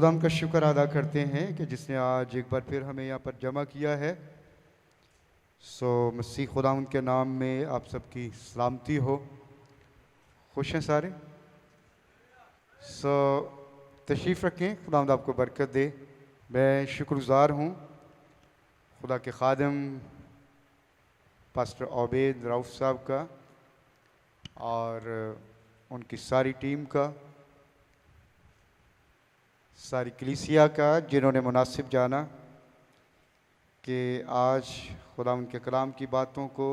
खुदा हम का शुक्र अदा करते हैं कि जिसने आज एक बार फिर हमें यहाँ पर जमा किया है। मसीह खुदा के नाम में आप सबकी सलामती हो। खुश हैं सारे? तशरीफ़ रखें, खुदा आपको बरकत दे। मैं शुक्रगुज़ार हूँ खुदा के खादिम पास्टर ओबेद रऊफ़ साहब का और उनकी सारी टीम का, सारी कलीसिया का, जिन्होंने मुनासिब जाना कि आज खुदा उनके कलाम की बातों को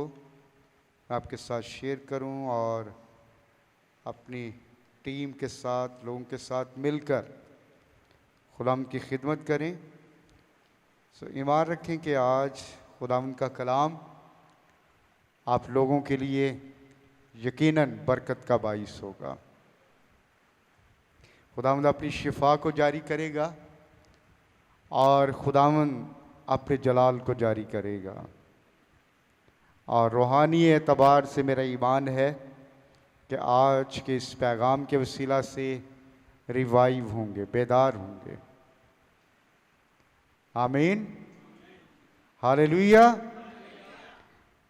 आपके साथ शेयर करूं और अपनी टीम के साथ, लोगों के साथ मिलकर खुदा की खिदमत करें। ईमान रखें कि आज खुदा उनका कलाम आप लोगों के लिए यकीनन बरकत का बाइस होगा। खुदावंद अपनी शिफा को जारी करेगा और खुदावंद अपने जलाल को जारी करेगा। और रूहानी एतबार से मेरा ईमान है कि आज के इस पैगाम के वसीला से रिवाइव होंगे, बेदार होंगे। आमीन, हालेलुया।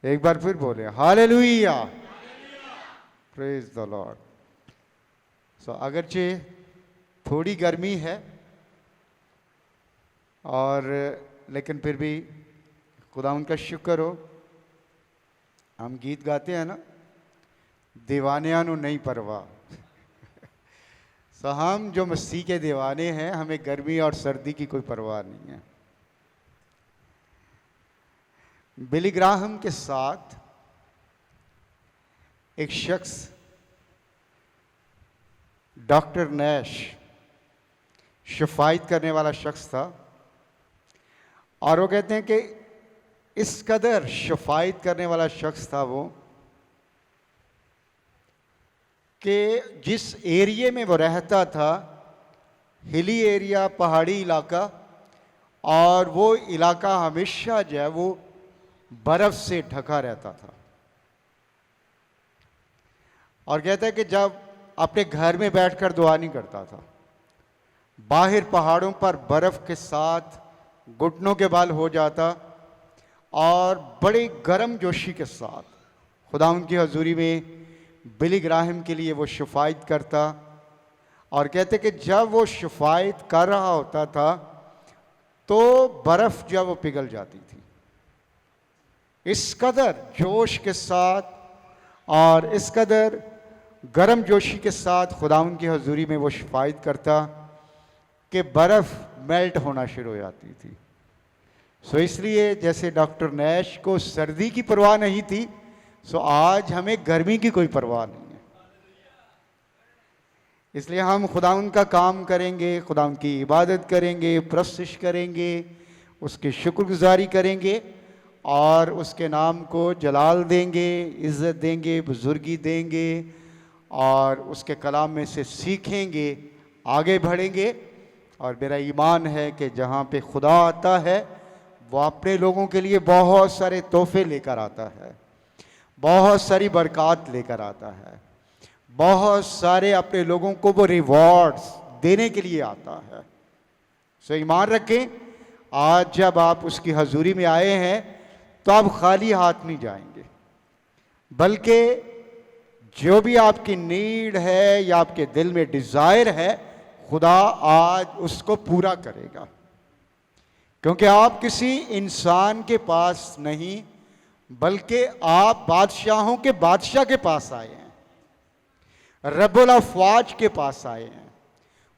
एक बार फिर बोले हालेलुया, प्रेज द लॉर्ड। अगरचे थोड़ी गर्मी है और लेकिन फिर भी खुदा उनका शुक्र हो। हम गीत गाते हैं ना, दीवानिया नु नहीं परवाह। हम जो मसीह के दीवाने हैं, हमें गर्मी और सर्दी की कोई परवाह नहीं है। बिली ग्राहम के साथ एक शख्स डॉक्टर नैश, शफायत करने वाला शख्स था, और वो कहते हैं कि इस कदर शफायत करने वाला शख्स था वो कि जिस एरिया में वो रहता था, हिली एरिया, पहाड़ी इलाका, और वो इलाका हमेशा जो है वो बर्फ से ढका रहता था। और कहता है कि जब अपने घर में बैठकर दुआ नहीं करता था, बाहर पहाड़ों पर बर्फ के साथ घुटनों के बाल हो जाता और बड़ी गर्म जोशी के साथ खुदा उनकी हजूरी में बिली ग्राहम के लिए वो शफायत करता। और कहते कि जब वो शफायत कर रहा होता था तो बर्फ जब वो पिघल जाती थी। इस कदर जोश के साथ और इस कदर गर्म जोशी के साथ खुदा उनकी हजूरी में वो शफायत करता कि बर्फ़ मेल्ट होना शुरू हो जाती थी। इसलिए जैसे डॉक्टर नैश को सर्दी की परवाह नहीं थी, आज हमें गर्मी की कोई परवाह नहीं है। इसलिए हम खुदा उनका काम करेंगे, खुदा उनकी इबादत करेंगे, प्रस्तुत करेंगे, उसकी शुक्रगुजारी करेंगे और उसके नाम को जलाल देंगे, इज़्ज़त देंगे, बुजुर्गी देंगे और उसके कलाम में से सीखेंगे, आगे बढ़ेंगे। और मेरा ईमान है कि जहाँ पे खुदा आता है वो अपने लोगों के लिए बहुत सारे तोहफे लेकर आता है, बहुत सारी बरक़ात लेकर आता है, बहुत सारे अपने लोगों को वो रिवॉर्ड्स देने के लिए आता है। ईमान रखें, आज जब आप उसकी हजूरी में आए हैं तो आप खाली हाथ नहीं जाएंगे, बल्कि जो भी आपकी नीड है या आपके दिल में डिज़ायर है, खुदा आज उसको पूरा करेगा। क्योंकि आप किसी इंसान के पास नहीं, बल्कि आप बादशाहों के बादशाह के पास आए हैं, रब्बुल अफ़वाज के पास आए हैं,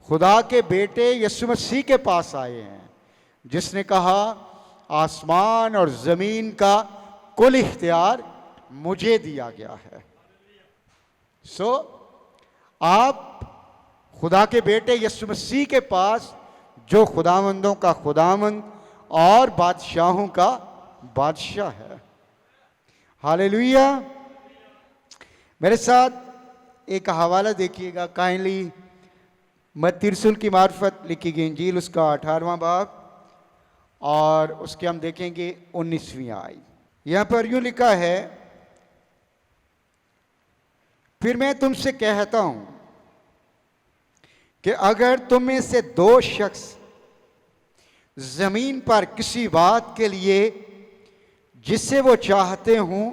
खुदा के बेटे यीशु मसीह के पास आए हैं, जिसने कहा आसमान और ज़मीन का कुल इख्तियार मुझे दिया गया है। आप खुदा के बेटे यीशु मसीह के पास, जो खुदावंदों का खुदावंद और बादशाहों का बादशाह है। हालेलुया। मेरे साथ एक हवाला देखिएगा काइंडली, मत्ती रसूल की मार्फत लिखी गई इंजील, उसका 18वां बाब, और उसके हम देखेंगे 19वीं आयत। यहाँ पर यूँ लिखा है, फिर मैं तुमसे कहता हूँ कि अगर तुम में से दो शख्स जमीन पर किसी बात के लिए जिससे वो चाहते हों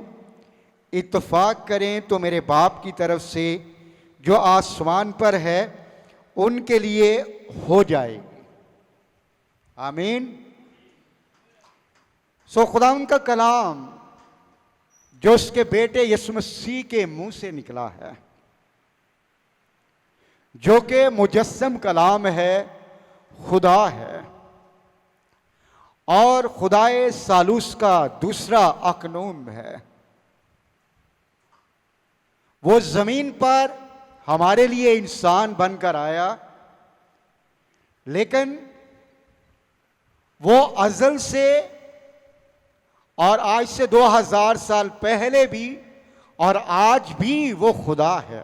इत्तेफाक करें तो मेरे बाप की तरफ से जो आसमान पर है उनके लिए हो जाएगी। आमीन। सो खुदा उनका कलाम जो उसके बेटे यीशु मसीह के मुंह से निकला है, जो कि मुजस्सम कलाम है, खुदा है और खुदाए सालूस का दूसरा अकनूम है। वो जमीन पर हमारे लिए इंसान बनकर आया, लेकिन वो अज़ल से और आज से 2000 साल पहले भी और आज भी वो खुदा है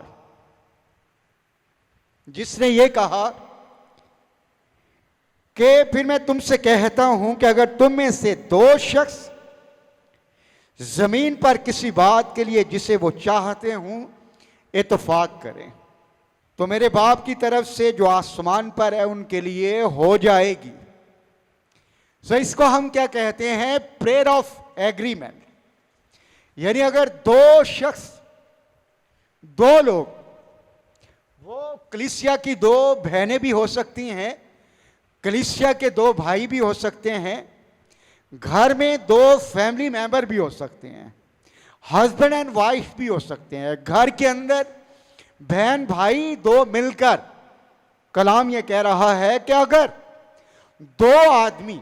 जिसने ये कहा कि फिर मैं तुमसे कहता हूं कि अगर तुम में से दो शख्स जमीन पर किसी बात के लिए जिसे वो चाहते हों इत्तेफाक करें तो मेरे बाप की तरफ से जो आसमान पर है उनके लिए हो जाएगी। सो इसको हम क्या कहते हैं? Prayer of agreement. यानी अगर दो शख्स, दो लोग, वो कलीसिया की दो बहनें भी हो सकती हैं, कलीसिया के दो भाई भी हो सकते हैं, घर में दो फैमिली मेंबर भी हो सकते हैं, हस्बैंड एंड वाइफ भी हो सकते हैं, घर के अंदर बहन भाई दो मिलकर। कलाम यह कह रहा है कि अगर दो आदमी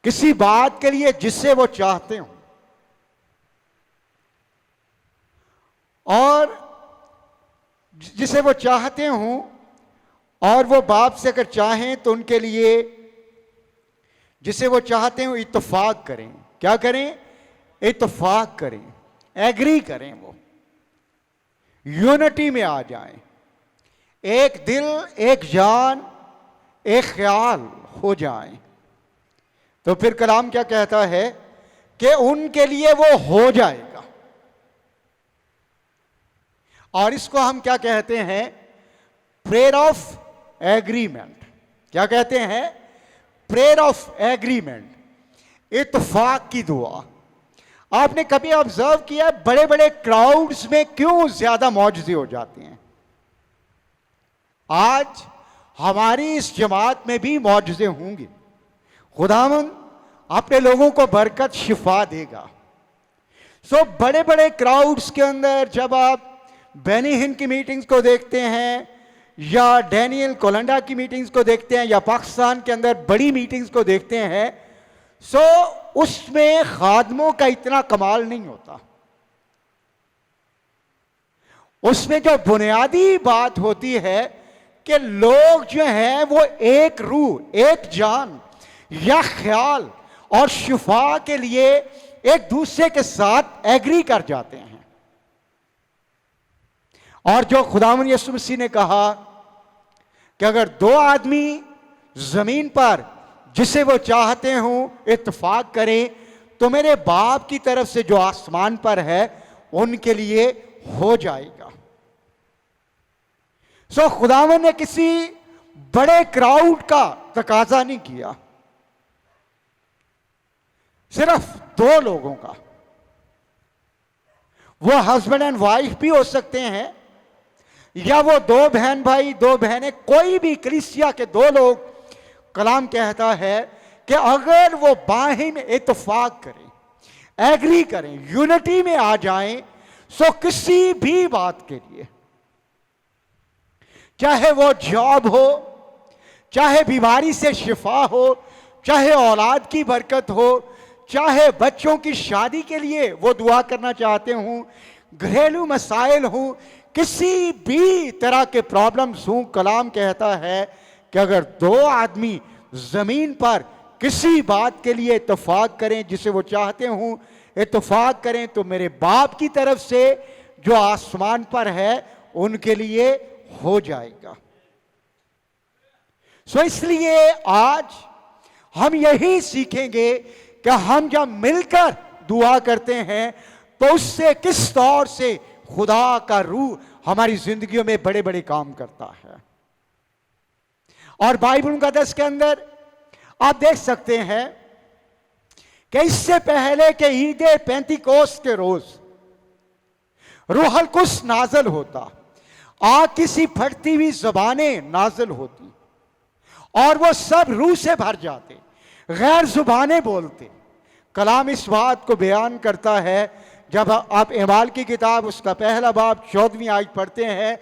किसी बात के लिए जिससे वो चाहते हो और जिसे वो चाहते हों और वो बाप से अगर चाहें तो उनके लिए जिसे वो चाहते हो इत्तेफाक करें। क्या करें? इत्तेफाक करें, एग्री करें, वो यूनिटी में आ जाएं, एक दिल, एक जान, एक ख्याल हो जाएं। तो फिर कलाम क्या कहता है कि उनके लिए वो हो जाएगा। और इसको हम क्या कहते हैं? Prayer of agreement. क्या कहते हैं? प्रेयर ऑफ एग्रीमेंट, इत्तेफाक की दुआ। आपने कभी ऑब्जर्व किया बड़े बड़े क्राउड्स में क्यों ज्यादा मौजूदी हो जाते हैं? आज हमारी इस जमात में भी मौजूदे होंगे। खुदावंद अपने लोगों को बरकत शिफा देगा। सो बड़े बड़े क्राउड्स के अंदर जब आप बेनी हिन की मीटिंग्स को देखते हैं या डैनियल कोलंडा की मीटिंग्स को देखते हैं या पाकिस्तान के अंदर बड़ी मीटिंग्स को देखते हैं, सो उसमें खादमों का इतना कमाल नहीं होता। उसमें जो बुनियादी बात होती है कि लोग जो हैं वो एक रूह, एक जान या ख्याल और शिफा के लिए एक दूसरे के साथ एग्री कर जाते हैं। और जो खुदावंद यीशु मसीह ने कहा कि अगर दो आदमी जमीन पर जिसे वो चाहते हों इत्तेफाक करें तो मेरे बाप की तरफ से जो आसमान पर है उनके लिए हो जाएगा। सो खुदावंद ने किसी बड़े क्राउड का तकाजा नहीं किया, सिर्फ दो लोगों का। वो हस्बैंड एंड वाइफ भी हो सकते हैं या वो दो बहन भाई, दो बहनें, कोई भी कलीसिया के दो लोग। कलाम कहता है कि अगर वो बाहिम इत्तेफाक करें, एग्री करें, यूनिटी में आ जाएं, सो किसी भी बात के लिए, चाहे वो जॉब हो, चाहे बीमारी से शिफा हो, चाहे औलाद की बरकत हो, चाहे बच्चों की शादी के लिए वो दुआ करना चाहते हों, घरेलू मसाइल हों, किसी भी तरह के प्रॉब्लम्स हों, कलाम कहता है कि अगर दो आदमी जमीन पर किसी बात के लिए इत्तेफाक करें जिसे वो चाहते हों इत्तेफाक करें तो मेरे बाप की तरफ से जो आसमान पर है उनके लिए हो जाएगा। सो इसलिए आज हम यही सीखेंगे कि हम जब मिलकर दुआ करते हैं तो उससे किस तौर से खुदा का रूह हमारी जिंदगियों में बड़े बड़े काम करता है। और बाइबल मुकद्दस के अंदर आप देख सकते हैं कि इससे पहले के ईद पेंतिकोस्त के रोज रूहुल कुद्स नाज़िल होता, आग किसी फटती हुई ज़बानें नाज़िल होती और वो सब रूह से भर जाते, गैर ज़ुबानें बोलते। कलाम इस बात को बयान करता है, जब आप एमाल की किताब उसका पहला बाब 14वीं आयत पढ़ते हैं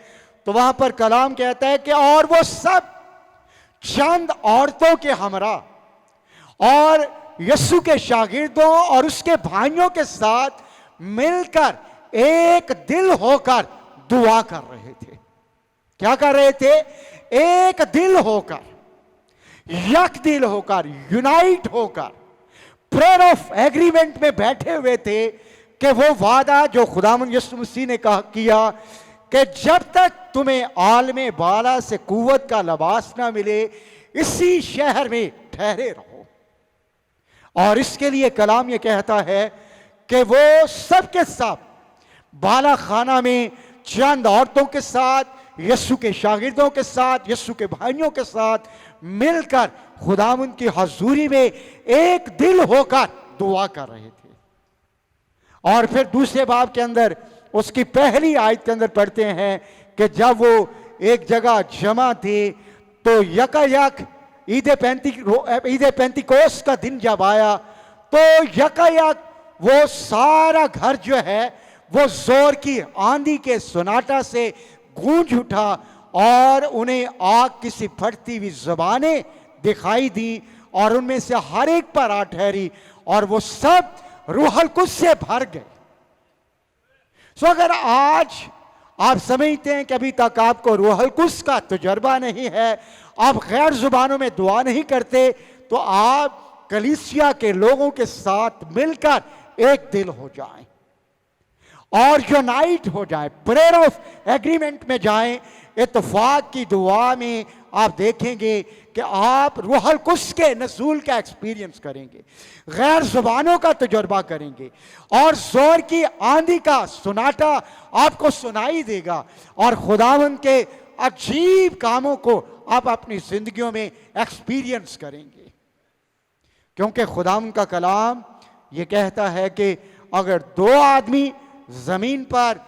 तो वहां पर कलाम कहता है कि और वो सब चंद औरतों के हमरा और यीशु के शागिर्दों और उसके भाइयों के साथ मिलकर एक दिल होकर दुआ कर रहे थे। क्या कर रहे थे? एक दिल होकर, यक दिल होकर, यूनाइट होकर प्रेयर ऑफ एग्रीमेंट में बैठे हुए थे कि वो वादा जो खुदावंद यीशु मसीह ने किया कि जब तक तुम्हें आलमे बाला से कुव्वत का लिबास ना मिले इसी शहर में ठहरे रहो। और इसके लिए कलाम ये कहता है कि वो सब के सब बाला खाना में चंद औरतों के साथ, यीशु के शागिर्दों के साथ, यीशु के भाइयों के साथ मिलकर खुदावंद की हजूरी में एक दिल होकर दुआ कर रहे थे। और फिर दूसरे बाब के अंदर उसकी पहली आयत के अंदर पढ़ते हैं कि जब वो एक जगह जमा थे तो यकायक ईद पेंतिकोस्त का दिन जब आया तो यकायक वो सारा घर जो है वो जोर की आंधी के सुनाटा से गूंज उठा और उन्हें आग किसी फटती हुई ज़बानें दिखाई दी और उनमें से हर एक पर आ ठहरी और वो सब रूहुल कुद्स से भर गए। सो अगर आज आप समझते हैं कि अभी तक आपको रूहुल कुद्स का तजुर्बा नहीं है, आप गैर जुबानों में दुआ नहीं करते, तो आप कलीसिया के लोगों के साथ मिलकर एक दिल हो जाएं और यूनाइट हो जाएं, प्रेयर ऑफ एग्रीमेंट में जाएं। इत्तफाक की दुआ में आप देखेंगे कि आप रूहुल कुद्स के नज़ूल का एक्सपीरियंस करेंगे, गैर ज़ुबानों का तजुर्बा करेंगे और जोर की आंधी का सुनाटा आपको सुनाई देगा और खुदावंद के अजीब कामों को आप अपनी जिंदगियों में एक्सपीरियंस करेंगे। क्योंकि खुदावंद का कलाम ये कहता है कि अगर दो आदमी जमीन पर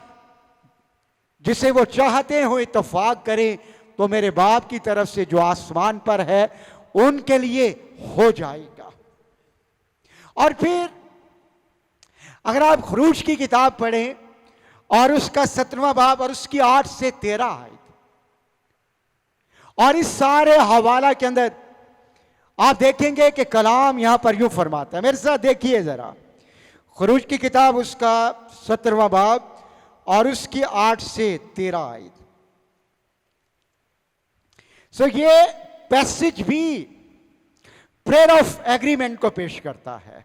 जिसे वो चाहते हो इत्तफाक करें तो मेरे बाप की तरफ से जो आसमान पर है उनके लिए हो जाएगा। और फिर अगर आप खरूज की किताब पढ़ें और उसका 17वां बाब और उसकी 8 से 13 आयत और इस सारे हवाला के अंदर आप देखेंगे कि कलाम यहां पर यूं फरमाता है। मेरे साथ देखिए जरा, खरूज की किताब उसका 17वां बाब और उसकी 8 से 13 आयत। सो ये पैसेज भी प्रेयर ऑफ एग्रीमेंट को पेश करता है।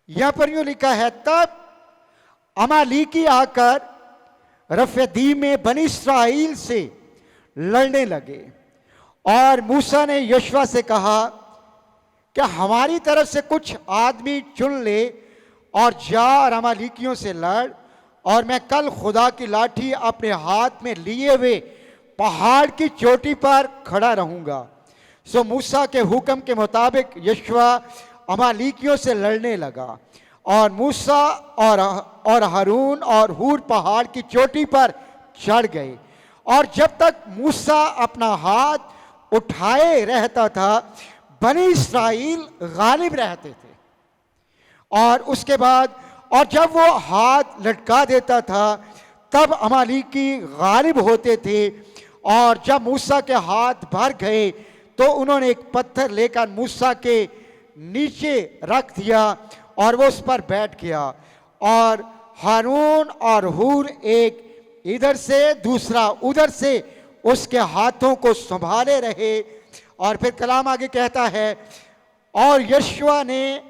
यहां पर यूं लिखा है, तब अमालीकी आकर रफीदीम में बनी इस्राएल से लड़ने लगे और मूसा ने यहोशू से कहा कि हमारी तरफ से कुछ आदमी चुन ले और जा और अमालीकियों से लड़, और मैं कल खुदा की लाठी अपने हाथ में लिए हुए पहाड़ की चोटी पर खड़ा रहूंगा। सो मूसा के हुक्म के मुताबिक यहोशू अमालीकियों से लड़ने लगा और मूसा और हारून और हूर पहाड़ की चोटी पर चढ़ गए। और जब तक मूसा अपना हाथ उठाए रहता था बनी इस्राएल गालिब रहते थे, और उसके बाद और जब वो हाथ लटका देता था तब अमालीकी गालिब होते थे। और जब मूसा के हाथ भर गए तो उन्होंने एक पत्थर लेकर मूसा के नीचे रख दिया और वो उस पर बैठ गया, और हारून और हूर एक इधर से दूसरा उधर से उसके हाथों को संभाले रहे। और फिर कलाम आगे कहता है, और यहोशू ने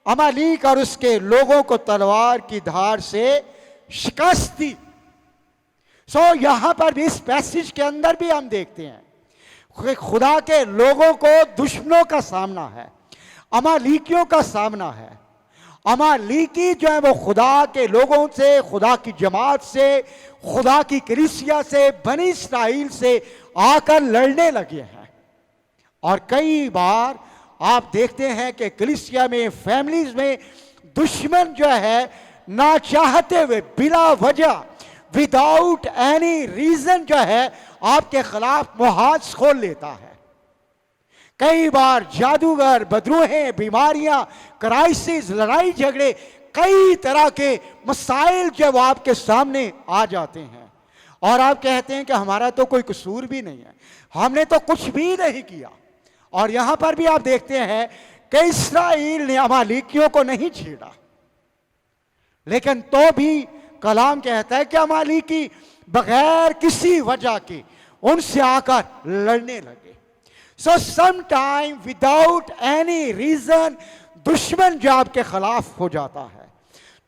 अमालीक और उसके लोगों को तलवार की धार से शिकस्त दी। सो यहां पर भी इस पैसेज के अंदर भी हम देखते हैं खुदा के लोगों को दुश्मनों का सामना है, अमालीकियों का सामना है, अमालीकी जो है वो खुदा के लोगों से, खुदा की जमात से, खुदा की कलीसिया से, बनी इस्राइल से आकर लड़ने लगे हैं। और कई बार आप देखते हैं कि कलीसिया में, फैमिलीज में दुश्मन जो है ना चाहते हुए, बिला वजह, विदाउट एनी रीजन जो है आपके खिलाफ मुहाज खोल लेता है। कई बार जादूगर, बदरूहें, बीमारियां, क्राइसिस, लड़ाई झगड़े, कई तरह के मसाइल जब आपके सामने आ जाते हैं और आप कहते हैं कि हमारा तो कोई कसूर भी नहीं है, हमने तो कुछ भी नहीं किया। और यहां पर भी आप देखते हैं कि इस्राएल ने अमालेकियों को नहीं छेड़ा, लेकिन तो भी कलाम कहता है कि अमालेकी बगैर किसी वजह के उनसे आकर लड़ने लगे। So sometime without any reason दुश्मन जो आपके खिलाफ हो जाता है,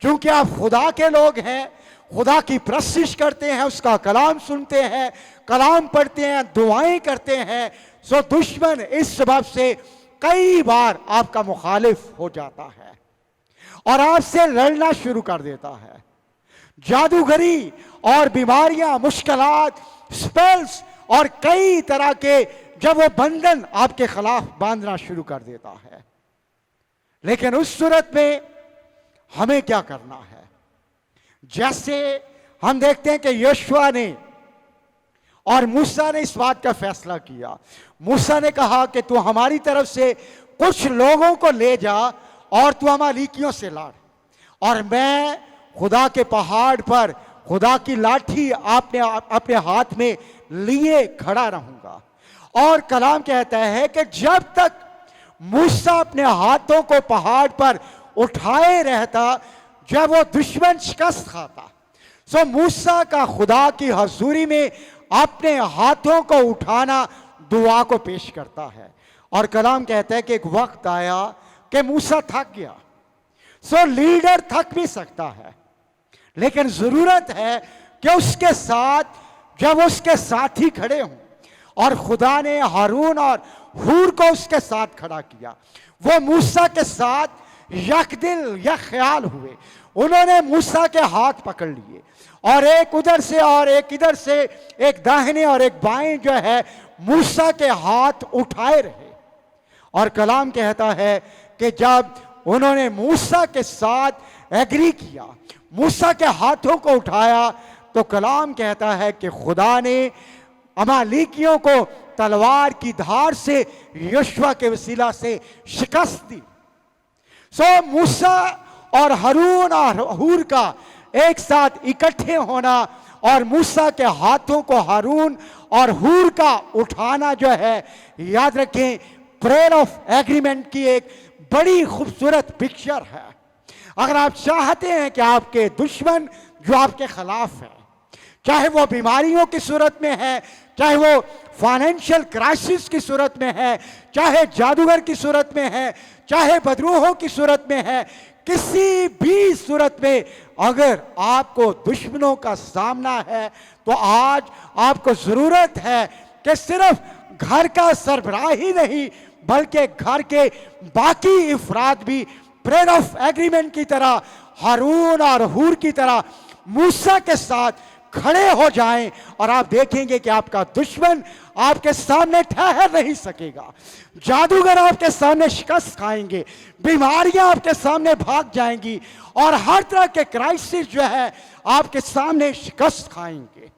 क्योंकि आप खुदा के लोग हैं, खुदा की प्रशिश करते हैं, उसका कलाम सुनते हैं, कलाम पढ़ते हैं, दुआएं करते हैं। सो दुश्मन इस सबब से कई बार आपका मुखालिफ हो जाता है और आपसे लड़ना शुरू कर देता है। जादूगरी और बीमारियां, मुश्किलात, स्पेल्स और कई तरह के जब वो बंधन आपके खिलाफ बांधना शुरू कर देता है। लेकिन उस सूरत में हमें क्या करना है? जैसे हम देखते हैं कि यहोशू ने और मूसा ने इस बात का फैसला किया। मूसा ने कहा कि तू हमारी तरफ से कुछ लोगों को ले जा और तू अमालेकियों से लड़, और मैं खुदा के पहाड़ पर खुदा की लाठी अपने हाथ में लिए खड़ा रहूंगा। और कलाम कहता है कि जब तक मूसा अपने हाथों को पहाड़ पर उठाए रहता, जब वो दुश्मन शिकस्त खाता, सो मूसा का खुदा की हजूरी में अपने हाथों को उठाना दुआ को पेश करता है। और कलाम कहता है कि एक वक्त आया कि मूसा थक गया। सो लीडर थक भी सकता है, लेकिन जरूरत है कि उसके साथ, जब उसके साथी खड़े हों, और खुदा ने हारून और हूर को उसके साथ खड़ा किया। वो मूसा के साथ यकदिल या ख्याल हुए, उन्होंने मूसा के हाथ पकड़ लिए और एक उधर से और एक इधर से, एक दाहिने और एक बाएं जो है मूसा के हाथ उठाए रहे। और कलाम कहता है कि जब उन्होंने मूसा के साथ एग्री किया, मूसा के हाथों को उठाया, तो कलाम कहता है कि खुदा ने अमालेकियों को तलवार की धार से यहोशू के वसीला से शिकस्त दी। सो मूसा और हारून और हूर का एक साथ इकट्ठे होना और मूसा के हाथों को हारून और हूर का उठाना जो है, याद रखें, प्रेयर ऑफ एग्रीमेंट की एक बड़ी खूबसूरत पिक्चर है। अगर आप चाहते हैं कि आपके दुश्मन जो आपके खिलाफ है, चाहे वो बीमारियों की सूरत में है, चाहे वो फाइनेंशियल क्राइसिस की सूरत में है, चाहे जादूगर की सूरत में है, चाहे बदरूहों की सूरत में है, किसी भी सूरत में अगर आपको दुश्मनों का सामना है, तो आज आपको जरूरत है कि सिर्फ घर का सरबराह ही नहीं, बल्कि घर के बाकी अफराद भी प्रेयर ऑफ एग्रीमेंट की तरह, हारून और हूर की तरह मूसा के साथ खड़े हो जाएं, और आप देखेंगे कि आपका दुश्मन आपके सामने ठहर नहीं सकेगा। जादूगर आपके सामने शिकस्त खाएंगे, बीमारियां आपके सामने भाग जाएंगी, और हर तरह के क्राइसिस जो है आपके सामने शिकस्त खाएंगे।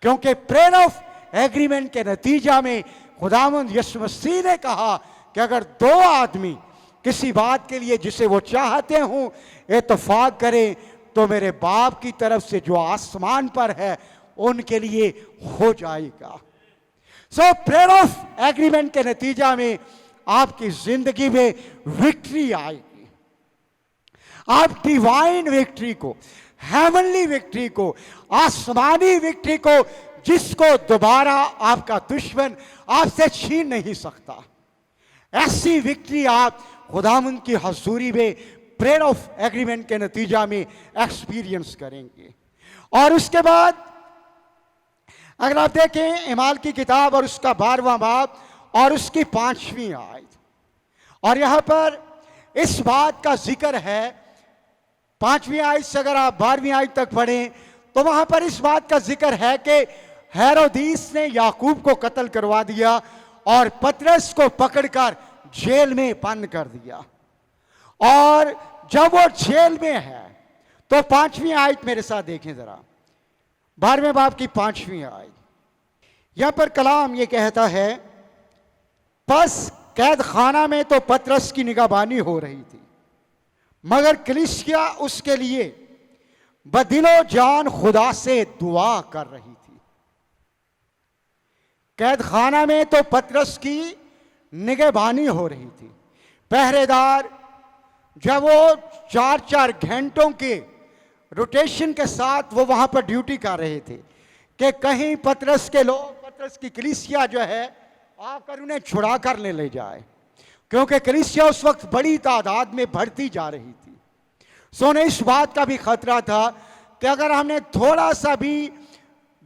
क्योंकि प्रेयर ऑफ एग्रीमेंट के नतीजा में खुदावंद यीशु मसीह ने कहा कि अगर दो आदमी किसी बात के लिए जिसे वो चाहते हों इत्तेफाक करें, तो मेरे बाप की तरफ से जो आसमान पर है उनके लिए हो जाएगा। सो प्रेयर ऑफ एग्रीमेंट के नतीजा में आपकी जिंदगी में विक्ट्री आएगी। आप डिवाइन विक्ट्री को, हेवनली विक्ट्री को, आसमानी विक्ट्री को, जिसको दोबारा आपका दुश्मन आपसे छीन नहीं सकता, ऐसी विक्ट्री आप खुदावंद की हजूरी में प्रेयर ऑफ एग्रीमेंट के नतीजा में एक्सपीरियंस करेंगे। और उसके बाद अगर आप देखें इमाल की किताब और उसका 12वां बाब और उसकी 5वीं आयत, और यहां पर इस बात का जिक्र है 5वीं आयत से अगर आप 12वीं आयत तक पढ़ें तो वहां पर इस बात का जिक्र है कि हेरोदीस ने याकूब को कत्ल करवा दिया और पतरस को पकड़कर जेल में बंद कर दिया। और जब वो जेल में है तो 5वीं आयत मेरे साथ देखें जरा, 12वें बाब की 5वीं आयत। यहां पर कलाम ये कहता है, बस कैद खाना में तो पतरस की निगहबानी हो रही थी, मगर कलीसिया उसके लिए बदिलो जान खुदा से दुआ कर रही थी। कैद खाना में तो पतरस की निगहबानी हो रही थी। पहरेदार जब वो 4-4 घंटों के रोटेशन के साथ वो वहां पर ड्यूटी कर रहे थे कि कहीं पतरस के लोग, पतरस की कलीसिया जो है आकर उन्हें छुड़ा कर ले जाए, क्योंकि कलीसिया उस वक्त बड़ी तादाद में बढ़ती जा रही थी। सो उन्हें इस बात का भी खतरा था कि अगर हमने थोड़ा सा भी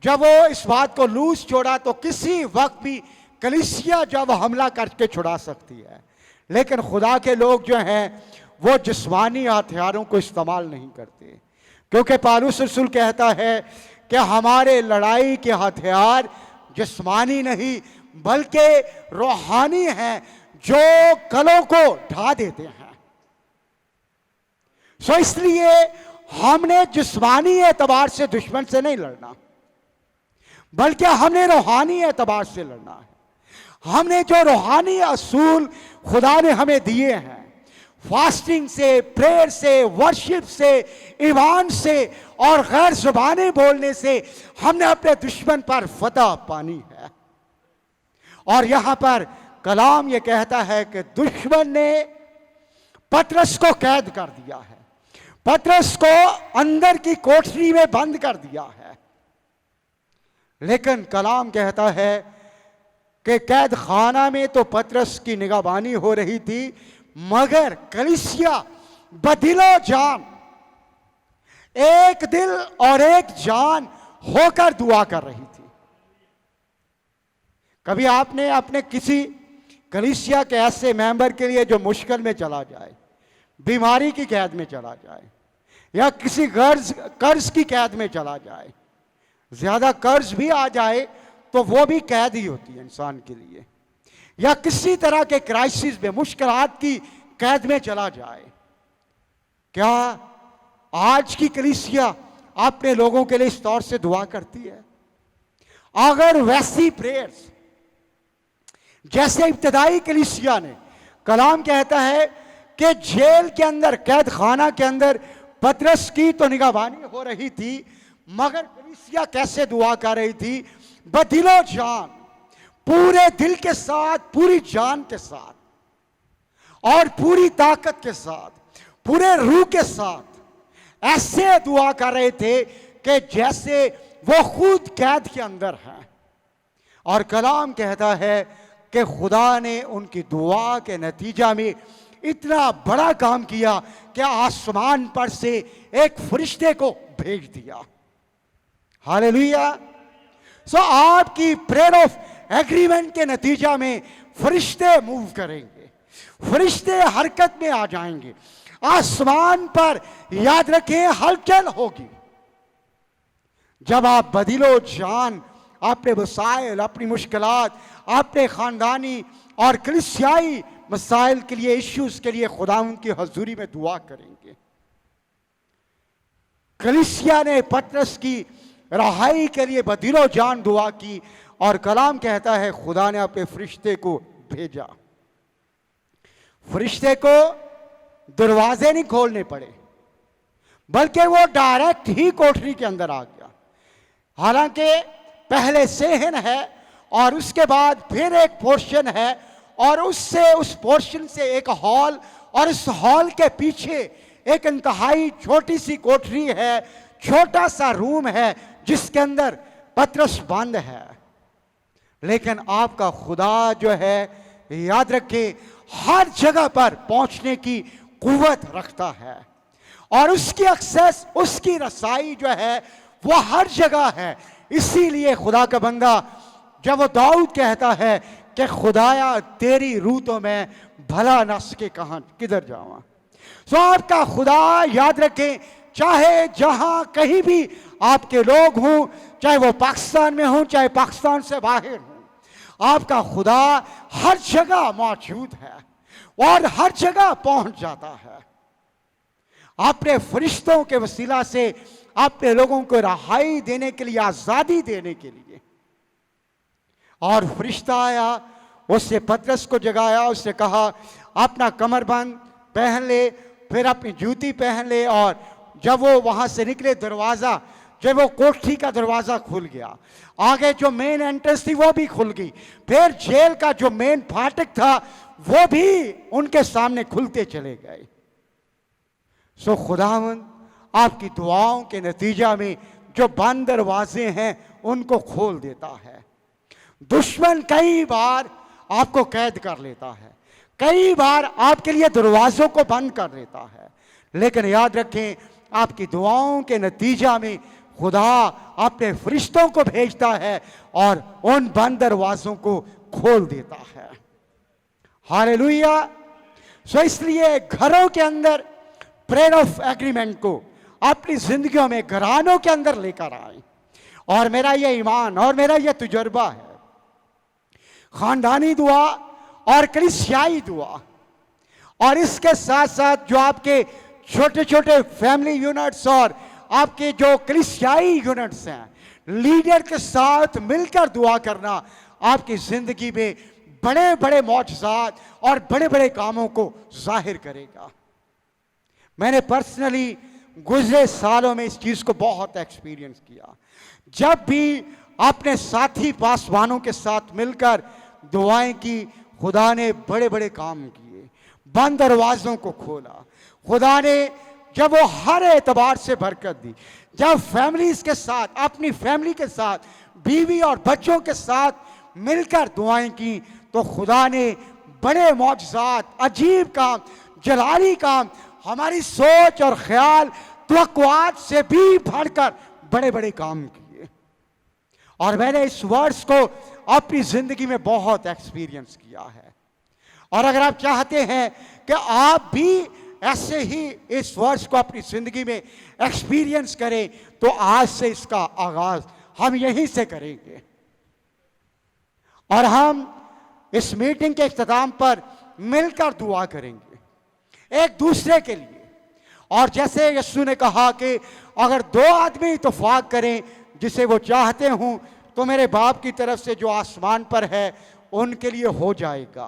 जब वो इस बात को लूज छोड़ा तो किसी वक्त भी कलीसिया जब हमला करके छुड़ा सकती है। लेकिन खुदा के लोग जो हैं वो जिस्मानी हथियारों को इस्तेमाल नहीं करते, क्योंकि पौलुस रसूल कहता है कि हमारे लड़ाई के हथियार जिस्मानी नहीं बल्कि रूहानी हैं, जो कलों को ढा देते हैं। सो इसलिए हमने जिस्मानी एतबार से दुश्मन से नहीं लड़ना, बल्कि हमने रूहानी एतबार से लड़ना है। हमने जो रूहानी असूल खुदा ने हमें दिए हैं, फास्टिंग से, प्रेयर से, वर्शिप से, ईमान से और गैर ज़ुबानें बोलने से हमने अपने दुश्मन पर फतह पानी है। और यहां पर कलाम ये कहता है कि दुश्मन ने पतरस को कैद कर दिया है, पतरस को अंदर की कोठरी में बंद कर दिया है। लेकिन कलाम कहता है कि कैद खाना में तो पतरस की निगहबानी हो रही थी, मगर कलीसिया बदिलो जान, एक दिल और एक जान होकर दुआ कर रही थी। कभी आपने अपने किसी कलीसिया के ऐसे मेंबर के लिए जो मुश्किल में चला जाए, बीमारी की कैद में चला जाए, या किसी कर्ज की कैद में चला जाए, ज्यादा कर्ज भी आ जाए तो वो भी कैद ही होती है इंसान के लिए, या किसी तरह के क्राइसिस में, मुश्किलात की कैद में चला जाए, क्या आज की कलीसिया अपने लोगों के लिए इस तौर से दुआ करती है? अगर वैसी प्रेयर्स जैसे इब्तदाई कलीसिया ने, कलाम कहता है कि जेल के अंदर, कैद खाना के अंदर पतरस की तो निगहबानी हो रही थी, मगर कलीसिया कैसे दुआ कर रही थी? बदिलो जान, पूरे दिल के साथ, पूरी जान के साथ और पूरी ताकत के साथ, पूरे रूह के साथ ऐसे दुआ कर रहे थे कि जैसे वो खुद कैद के अंदर हैं। और कलाम कहता है कि खुदा ने उनकी दुआ के नतीजा में इतना बड़ा काम किया कि आसमान पर से एक फरिश्ते को भेज दिया। हालेलुया। सो आपकी प्रेयर ऑफ एग्रीमेंट के नतीजा में फरिश्ते मूव करेंगे, फरिश्ते हरकत में आ जाएंगे, आसमान पर याद रखें हलचल होगी। जब आप बदिलो जान अपने मसाइल, अपनी मुश्किलात, अपने खानदानी और कलीसियाई मसाइल के लिए, इश्यूज के लिए खुदा उनकी हजूरी में दुआ करेंगे। कलीसिया ने पतरस की रहाई के लिए बदिलो जान दुआ की, और कलाम कहता है खुदा ने अपने फरिश्ते को भेजा। फरिश्ते को दरवाजे नहीं खोलने पड़े, बल्कि वो डायरेक्ट ही कोठरी के अंदर आ गया। हालांकि पहले सेहन है और उसके बाद फिर एक पोर्शन है, और उससे, उस पोर्शन से एक हॉल, और इस हॉल के पीछे एक इंतहाई छोटी सी कोठरी है, छोटा सा रूम है जिसके अंदर पतरस बंद है। लेकिन आपका खुदा जो है, याद रखें, हर जगह पर पहुंचने की कुव्वत रखता है, और उसकी एक्सेस, उसकी रसाई जो है वो हर जगह है। इसीलिए खुदा का बंदा जब वो दाऊद कहता है कि खुदाया तेरी रूह तो मैं भला न सके कहां किधर जाऊं, सो आपका खुदा, याद रखें, चाहे जहां कहीं भी आपके लोग हों, चाहे वो पाकिस्तान में हों, चाहे पाकिस्तान से बाहर हों, आपका खुदा हर जगह मौजूद है और हर जगह पहुंच जाता है। अपने फरिश्तों के वसीला से अपने लोगों को रहाई देने के लिए, आजादी देने के लिए। और फरिश्ता आया, उससे पतरस को जगाया, उससे कहा अपना कमरबंद पहन ले, फिर अपनी जूती पहन ले। और जब वो वहां से निकले, दरवाजा, जब वो कोठरी का दरवाजा खुल गया, आगे जो मेन एंट्रेंस थी वो भी खुल गई, फिर जेल का जो मेन फाटक था वो भी उनके सामने खुलते चले गए। सो खुदावंद आपकी दुआओं के नतीजा में जो बंद दरवाजे हैं उनको खोल देता है। दुश्मन कई बार आपको कैद कर लेता है, कई बार आपके लिए दरवाजों को बंद कर देता है, लेकिन याद रखें, आपकी दुआओं के नतीजा में खुदा अपने फरिश्तों को भेजता है और उन बंद दरवाजों को खोल देता है। हालेलुया। सो इसलिए घरों के अंदर प्रेयर ऑफ एग्रीमेंट को अपनी जिंदगियों में, घरानों के अंदर लेकर आए। और मेरा यह ईमान और मेरा यह तजुर्बा है, खानदानी दुआ और कलीसियाई दुआ, और इसके साथ साथ जो आपके छोटे छोटे फैमिली यूनिट्स और आपके जो कलीसियाई यूनिट्स हैं, लीडर के साथ मिलकर दुआ करना आपकी जिंदगी में बड़े बड़े मौजज़ात और बड़े बड़े कामों को जाहिर करेगा। मैंने पर्सनली गुज़रे सालों में इस चीज़ को बहुत एक्सपीरियंस किया। जब भी अपने साथी पासवानों के साथ मिलकर दुआएं की, खुदा ने बड़े बड़े काम किए, बंद दरवाज़ों को खोला। खुदा ने जब वो हर एतबार से बरकत दी, जब फैमिलीज़ के साथ, अपनी फैमिली के साथ, बीवी और बच्चों के साथ मिलकर दुआएं की, तो खुदा ने बड़े मौजज़ात, अजीब काम, जलाली काम, हमारी सोच और ख्याल, तवक्कुआत से भी बढ़कर बड़े बड़े काम किए। और मैंने इस वर्ड्स को अपनी जिंदगी में बहुत एक्सपीरियंस किया है। और अगर आप चाहते हैं कि आप भी ऐसे ही इस वर्ड्स को अपनी जिंदगी में एक्सपीरियंस करें, तो आज से इसका आगाज हम यहीं से करेंगे। और हम इस मीटिंग के इख्तिताम पर मिलकर दुआ करेंगे एक दूसरे के लिए। और जैसे यीशु ने कहा कि अगर दो आदमी इत्तेफाक करें जिसे वो चाहते हों, तो मेरे बाप की तरफ से जो आसमान पर है उनके लिए हो जाएगा।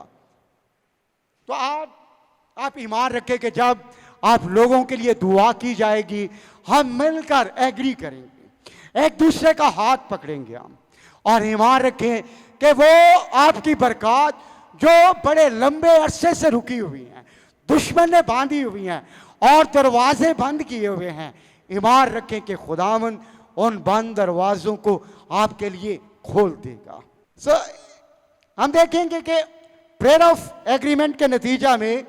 तो आप ईमान रखें कि जब आप लोगों के लिए दुआ की जाएगी, हम मिलकर एग्री करेंगे, एक दूसरे का हाथ पकड़ेंगे हम, और ईमान रखें कि वो आपकी बरकत जो बड़े लंबे अरसे से रुकी हुई हैं, दुश्मन ने बांधी हुई हैं और दरवाजे बंद किए हुए हैं, ईमान रखें कि खुदावंद उन बंद दरवाजों को आपके लिए खोल देगा। हम देखेंगे कि प्रेयर ऑफ एग्रीमेंट के नतीजा में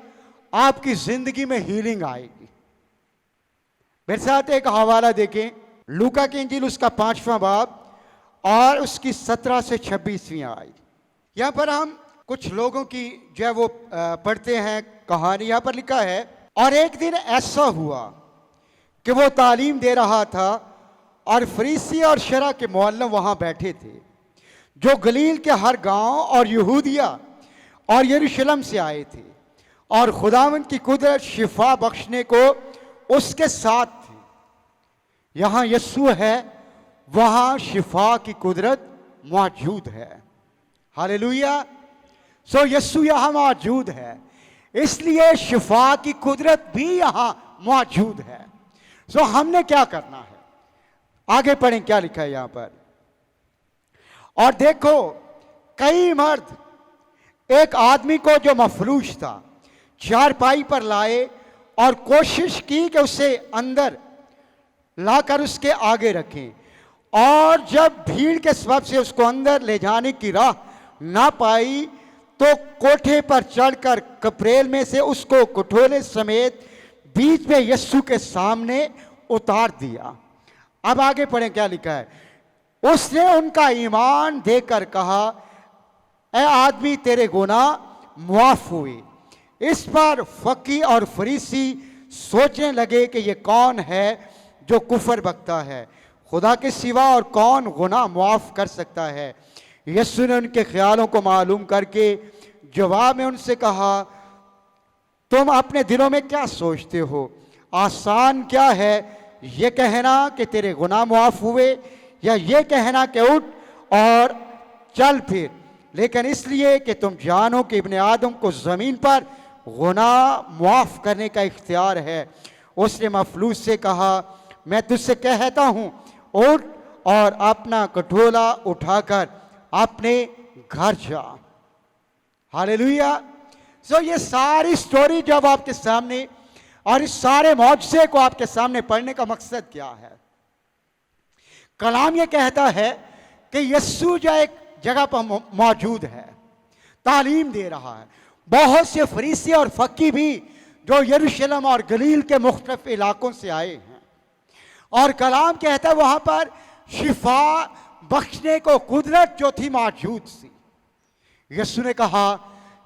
आपकी जिंदगी में हीलिंग आएगी। मेरे साथ एक हवाला देखें, लूका की इंजील उसका 5वां बाब और उसकी 17 से 26वीं आयत। यहाँ पर हम कुछ लोगों की जो है वो पढ़ते हैं कहानी। यहाँ पर लिखा है, और एक दिन ऐसा हुआ कि वो तालीम दे रहा था और फरीसी और शरा के मुअल्लिम वहाँ बैठे थे, जो गलील के हर गांव और यहूदिया और यरूशलेम से आए थे, और खुदावंद की कुदरत शिफा बख्शने को उसके साथ थी। यहाँ यीशु है, वहाँ शिफा की कुदरत मौजूद है। हालेलुया। सो यीशु यहाँ मौजूद है, इसलिए शिफा की कुदरत भी यहाँ मौजूद है। सो हमने क्या करना है, आगे पढ़ें क्या लिखा है यहाँ पर। और देखो, कई मर्द एक आदमी को जो मफलूज था चारपाई पर लाए और कोशिश की कि उसे अंदर लाकर उसके आगे रखें, और जब भीड़ के सबब से उसको अंदर ले जाने की राह ना पाई, तो कोठे पर चढ़कर कपरेल में से उसको कटोले समेत बीच में यीशु के सामने उतार दिया। अब आगे पढ़ें क्या लिखा है। उसने उनका ईमान देकर कहा, ऐ आदमी, तेरे गुनाह माफ हुए। इस पर फकी और फरीसी सोचने लगे कि ये कौन है जो कुफर बकता है, खुदा के सिवा और कौन गुनाह मुआफ़ कर सकता है। यीशु ने उनके ख्यालों को मालूम करके जवाब में उनसे कहा, तुम अपने दिलों में क्या सोचते हो? आसान क्या है ये कहना कि तेरे गुनाह मुआफ़ हुए, या ये कहना कि उठ और चल फिर? लेकिन इसलिए कि तुम जानो कि इब्ने आदम को ज़मीन पर गुनाह मुआफ़ करने का इख्तियार है। उसने मफलूस से कहा, मैं तुझसे कहता हूँ, उठ और अपना कटोला उठाकर अपने घर जा। हालेलुया। सो ये सारी स्टोरी जब आपके सामने, और इस सारे मौजज़े को आपके सामने पढ़ने का मकसद क्या है? कलाम ये कहता है कि यीशु जो एक जगह पर मौजूद है, तालीम दे रहा है। बहुत से फरीसी और फक्की भी जो यरूशलेम और गलील के मुख्तलिफ इलाकों से आए हैं, और कलाम कहता है वहाँ पर शिफा बख्शने को कुदरत जो थी मौजूद थी। यीशु ने कहा,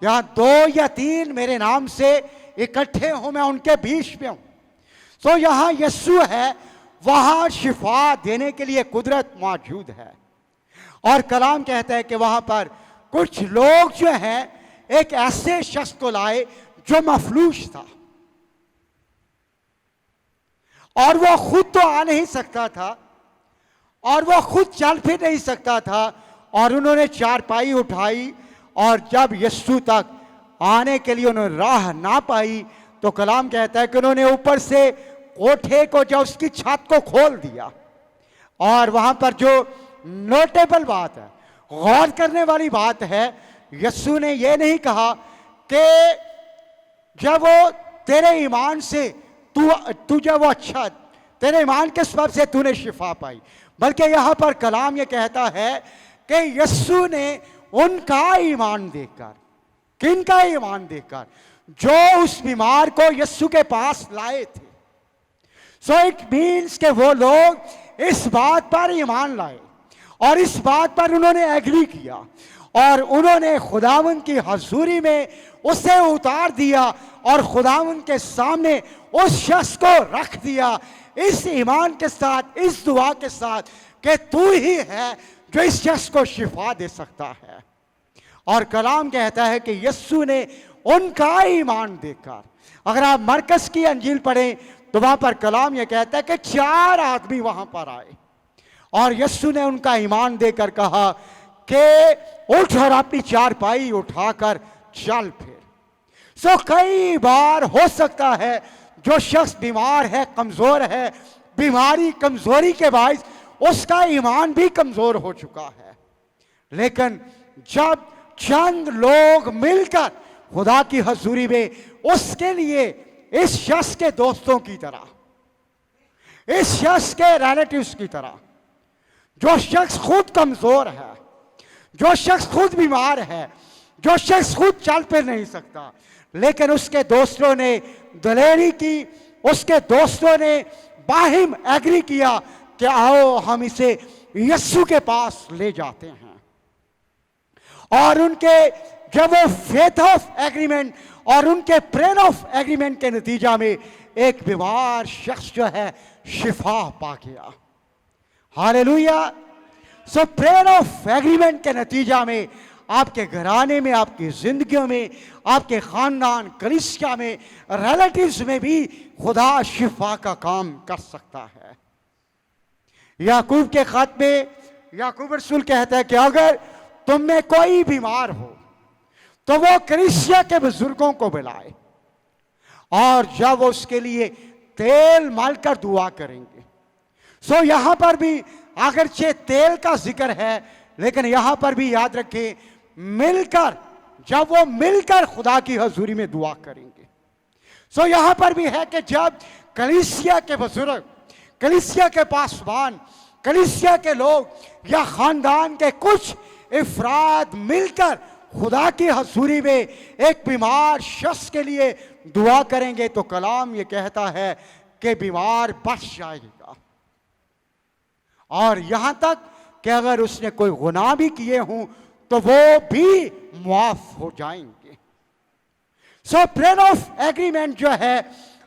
यहाँ 2 या 3 मेरे नाम से इकट्ठे हो, मैं उनके बीच में हूँ। तो यहाँ यीशु है, वहाँ शिफा देने के लिए कुदरत मौजूद है। और कलाम कहता है कि वहाँ पर कुछ लोग जो हैं एक ऐसे शख्स को लाए जो मफलूज था, और वो खुद तो आ नहीं सकता था, और वो खुद चल फिर नहीं सकता था, और उन्होंने चारपाई उठाई, और जब यीशु तक आने के लिए उन्होंने राह ना पाई, तो कलाम कहता है कि उन्होंने ऊपर से कोठे को, जो उसकी छत को खोल दिया। और वहां पर जो नोटेबल बात है, गौर करने वाली बात है, यीशु ने यह नहीं कहा कि जब वो तेरे ईमान से तुझे वो अच्छा, तेरे ईमान के सबब से तूने शिफा पाई, बल्कि यहां पर कलाम ये कहता है कि यीशु ने उनका ईमान देखकर, किनका ईमान देखकर? जो उस बीमार को यीशु के पास लाए थे। सो इट मीन्स के वो लोग इस बात पर ईमान लाए, और इस बात पर उन्होंने एग्री किया, और उन्होंने खुदावंद की हजूरी में उसे उतार दिया, और खुदावंद के सामने उस शख्स को रख दिया, इस ईमान के साथ, इस दुआ के साथ कि तू ही है जो इस शख्स को शिफा दे सकता है। और कलाम कहता है कि यीशु ने उनका ईमान देखकर, अगर आप मरकस की अंजील पढ़ें तो वहां पर कलाम यह कहता है कि 4 आदमी वहां पर आए, और यीशु ने उनका ईमान देकर कहा कि उठ और अपनी चारपाई उठाकर चल फिर। सो कई बार हो सकता है जो शख्स बीमार है, कमजोर है, बीमारी कमजोरी के बायस उसका ईमान भी कमजोर हो चुका है, लेकिन जब चंद लोग मिलकर खुदा की हजूरी में उसके लिए, इस शख्स के दोस्तों की तरह, इस शख्स के रिलेटिव्स की तरह, जो शख्स खुद कमजोर है, जो शख्स खुद बीमार है, जो शख्स खुद चल फिर नहीं सकता, लेकिन उसके दोस्तों ने दलेरी की, उसके दोस्तों ने बाहिम एग्री किया कि आओ हम इसे यीशु के पास ले जाते हैं। और उनके जब वो फेथ ऑफ एग्रीमेंट और उनके प्रेयर ऑफ एग्रीमेंट के नतीजा में एक बीमार शख्स जो है शिफा पा गया। Hallelujah. So prayer of agreement के नतीजा में आपके घराने में, आपकी जिंदगियों में, आपके खानदान, कलीसिया में, रिलेटिव्स में भी खुदा शिफा का काम कर सकता है। याकूब के खत में याकूब रसूल कहता है कि अगर तुम में कोई बीमार हो तो वो कलीसिया के बुजुर्गों को बुलाए, और जब वो उसके लिए तेल मलकर दुआ करेंगे। सो यहां पर भी अगरचे तेल का जिक्र है, लेकिन यहां पर भी याद रखें, मिलकर, जब वो मिलकर खुदा की हजूरी में दुआ करेंगे। सो यहां पर भी है कि जब कलीसिया के बुजुर्ग, कलीसिया के पासवान, कलीसिया के लोग या खानदान के कुछ इफराद मिलकर खुदा की हजूरी में एक बीमार शख्स के लिए दुआ करेंगे, तो कलाम ये कहता है कि बीमार बच जाएगा। और यहां तक कि अगर उसने कोई गुनाह भी किए हों तो वो भी मुआफ हो जाएंगे। सो प्रेयर ऑफ एग्रीमेंट जो है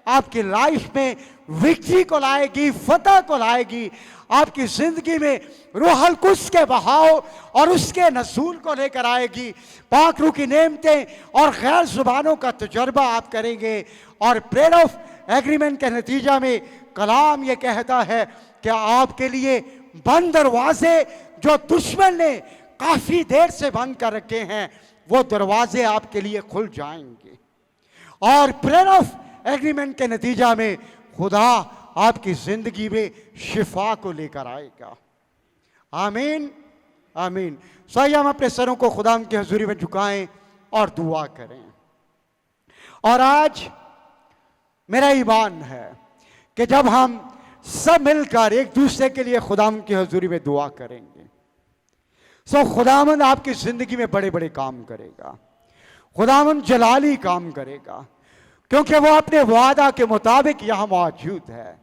आपकी लाइफ में विक्ट्री को लाएगी, फतह को लाएगी। आपकी जिंदगी में रूहुल कुद्स के बहाव और उसके नसूल को लेकर आएगी। पाक रूह की नेमतें और गैर जुबानों का तजर्बा आप करेंगे। और प्रेयर ऑफ एग्रीमेंट के नतीजा में कलाम ये कहता है कि आपके लिए बंद दरवाजे जो दुश्मन ने काफी देर से बंद कर रखे हैं, वो दरवाजे आपके लिए खुल जाएंगे। और प्रेयर ऑफ एग्रीमेंट के नतीजा में खुदा आपकी जिंदगी में शिफा को लेकर आएगा। आमीन, आमीन। सही, हम अपने सरों को खुदा की हजूरी में झुकाएं और दुआ करें। और आज मेरा ईमान है कि जब हम सब मिलकर एक दूसरे के लिए खुदाम की हजूरी में दुआ करेंगे, सो खुदामंद आपकी जिंदगी में बड़े बड़े काम करेगा। खुदामंद जलाली काम करेगा, क्योंकि वो अपने वादा के मुताबिक यहां मौजूद है।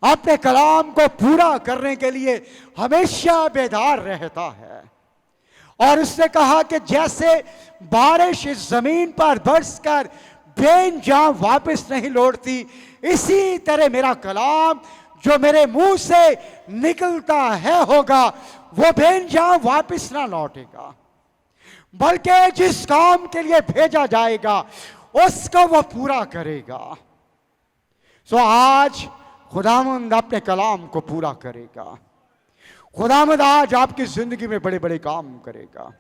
अपने कलाम को पूरा करने के लिए हमेशा बेदार रहता है। और उसने कहा कि जैसे बारिश इस जमीन पर बरसकर बेंजाम वापस नहीं लौटती, इसी तरह मेरा कलाम जो मेरे मुंह से निकलता है होगा वो बेंजाम वापस ना लौटेगा, बल्कि जिस काम के लिए भेजा जाएगा उसको वो पूरा करेगा। सो आज खुदावंद अपने कलाम को पूरा करेगा। खुदावंद आज आपकी जिंदगी में बड़े बड़े काम करेगा।